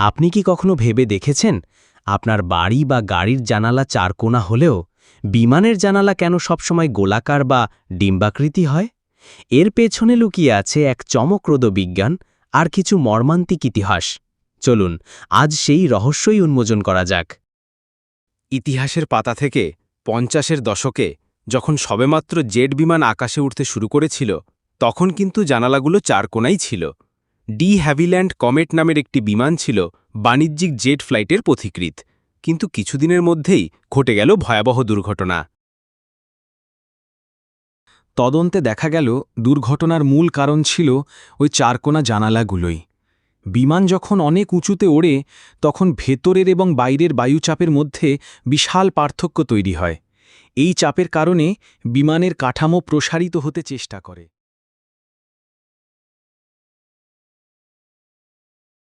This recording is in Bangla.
আপনি কি কখনো ভেবে দেখেছেন আপনার বাড়ি বা গাড়ির জানালা চারকোনা হলেও বিমানের জানালা কেন সবসময় গোলাকার বা ডিম্বাকৃতি হয়? এর পেছনে লুকিয়ে আছে এক চমকপ্রদ বিজ্ঞান আর কিছু মর্মান্তিক ইতিহাস। চলুন আজ সেই রহস্যই উন্মোচন করা যাক। ইতিহাসের পাতা থেকে ৫০-এর দশকে যখন সবেমাত্র জেট বিমান আকাশে উঠতে শুরু করেছিল, তখন কিন্তু জানালাগুলো চারকোনাই ছিল। ডি হ্যাভিল্যান্ড কমেট নামের একটি বিমান ছিল বাণিজ্যিক জেট ফ্লাইটের পথিকৃৎ, কিন্তু কিছুদিনের মধ্যেই ঘটে গেল ভয়াবহ দুর্ঘটনা। তদন্তে দেখা গেল দুর্ঘটনার মূল কারণ ছিল ওই চারকোনা জানালাগুলোই। বিমান যখন অনেক উঁচুতে ওড়ে, তখন ভেতরের এবং বাইরের বায়ুচাপের মধ্যে বিশাল পার্থক্য তৈরি হয়। এই চাপের কারণে বিমানের কাঠামো প্রসারিত হতে চেষ্টা করে।